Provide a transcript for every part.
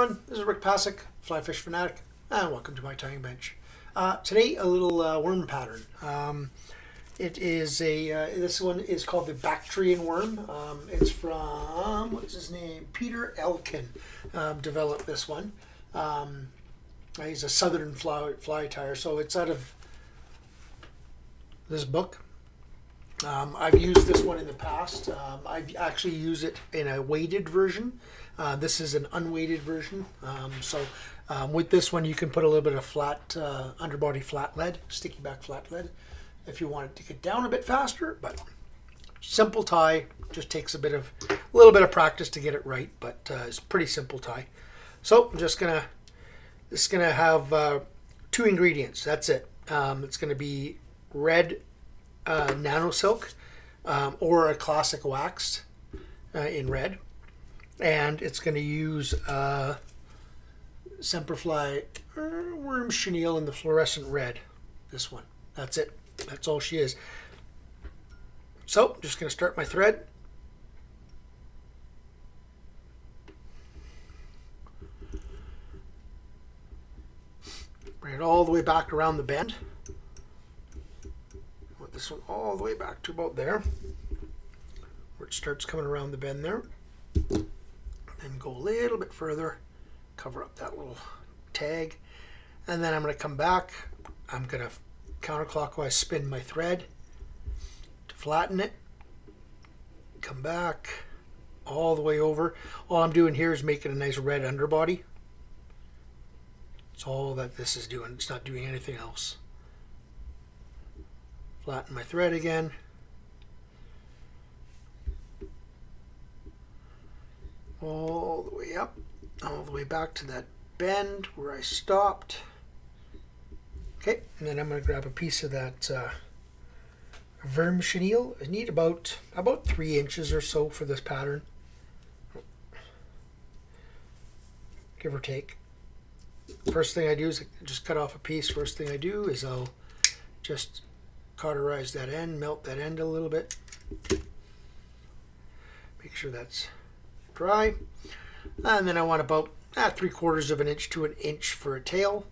everyone, this is Rick Passek, FlyFish Fanatic, and welcome to my tying bench. Today, a little worm pattern. This one is called the Bactrian Worm. It's from, what's his name? Peter Elkin developed this one. He's a southern fly tyer, so it's out of this book. I've used this one in the past. I've actually used it in a weighted version. This is an unweighted version. With this one, you can put a little bit of flat underbody flat lead, sticky back flat lead, if you want it to get down a bit faster. But simple tie, just takes a little bit of practice to get it right, but it's a pretty simple tie. So I'm just gonna, this is gonna have two ingredients. That's it. It's gonna be red Nanosilk or a classic waxed in red, and it's going to use Semperfli Worm Chenille in the fluorescent red. This one. That's it. That's all she is. So I'm just going to start my thread. Bring it all the way back around the bend. This one all the way back to about there, where it starts coming around the bend there. Then go a little bit further, cover up that little tag, and then I'm going to come back. I'm going to counterclockwise spin my thread to flatten it. Come back all the way over. All I'm doing here is making a nice red underbody. That's all that this is doing. It's not doing anything else. Flatten my thread again. All the way up, all the way back to that bend where I stopped. Okay, and then I'm going to grab a piece of that Worm Chenille. I need about 3 inches or so for this pattern, give or take. First thing I do is just cut off a piece. First thing I do is I'll just cauterize that end, melt that end a little bit. Make sure that's dry. And then I want about 3/4 of an inch to an inch for a tail.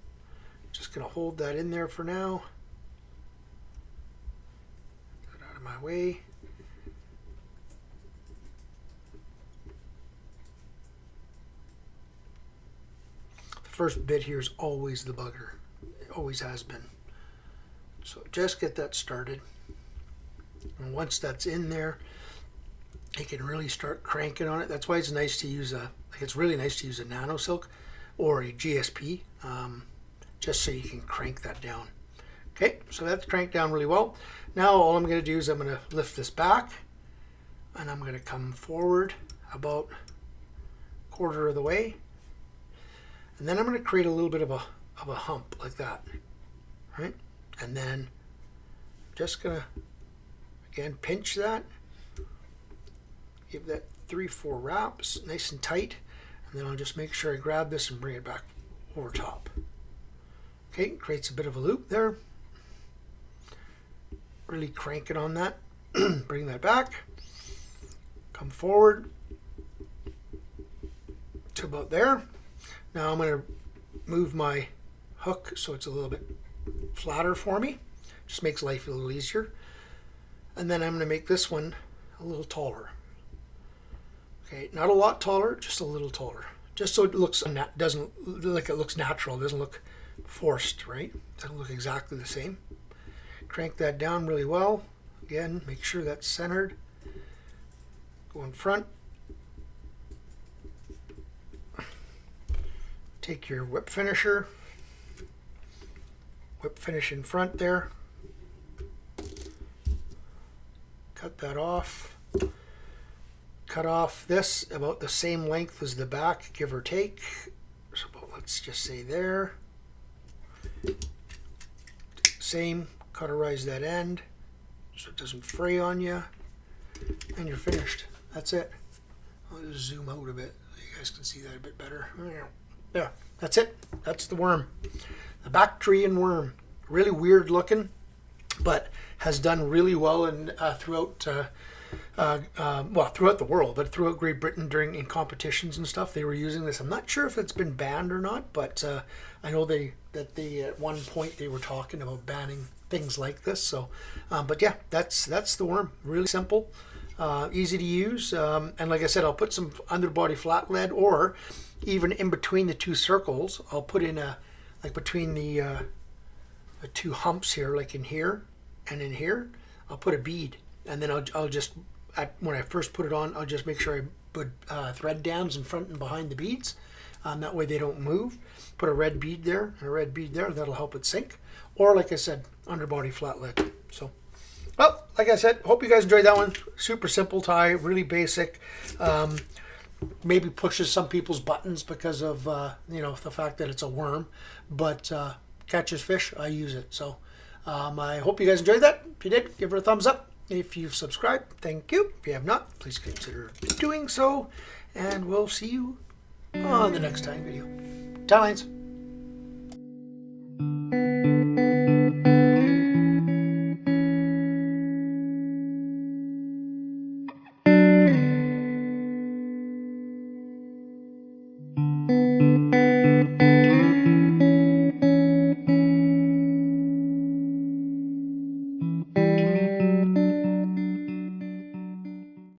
Just going to hold that in there for now. Get out of my way. The first bit here is always the bugger. It always has been. So just get that started, and once that's in there, you can really start cranking on it. That's why it's nice to use it's really nice to use a Nanosilk or a GSP, just so you can crank that down. Okay, so that's cranked down really well. Now all I'm going to do is I'm going to lift this back, and I'm going to come forward about 1/4 of the way, and then I'm going to create a little bit of a hump like that, right? And then just gonna again pinch that, give that 3-4 wraps nice and tight, and then I'll just make sure I grab this and bring it back over top. Okay, creates a bit of a loop there. Really crank it on that. Bring that back, come forward to about there. Now I'm going to move my hook so it's a little bit flatter for me. Just makes life a little easier. And then I'm going to make this one a little taller. Okay, not a lot taller, just a little taller, just so it looks doesn't like it looks natural. It doesn't look forced, right? It doesn't look exactly the same. Crank that down really well. Again, make sure that's centered. Go in front. Take your whip finisher. Whip finish in front there. Cut that off. Cut off this about the same length as the back, give or take. So let's just say there. Same, cauterize that end so it doesn't fray on you. And you're finished. That's it. I'll just zoom out a bit so you guys can see that a bit better. There, that's it. That's the worm. The Bactrian Worm, really weird looking, but has done really well in throughout well, throughout the world, but throughout Great Britain in competitions and stuff, they were using this. I'm not sure if it's been banned or not, but I know that at one point they were talking about banning things like this. So, but yeah, that's the worm. Really simple, easy to use, and like I said, I'll put some underbody flat lead, or even in between the two circles, I'll put in like between the two humps here, like in here and in here, I'll put a bead, and then I'll just when I first put it on, I'll just make sure I put thread dams in front and behind the beads. That way they don't move. Put a red bead there and a red bead there. That'll help it sink. Or like I said, underbody flat lead. So, well, like I said, hope you guys enjoyed that one. Super simple tie, really basic. Maybe pushes some people's buttons because of the fact that it's a worm, but catches fish. I use it. So I hope you guys enjoyed that. If you did, give it a thumbs up. If you've subscribed, thank you. If you have not, please consider doing so. And we'll see you on the next time video. Tie lines.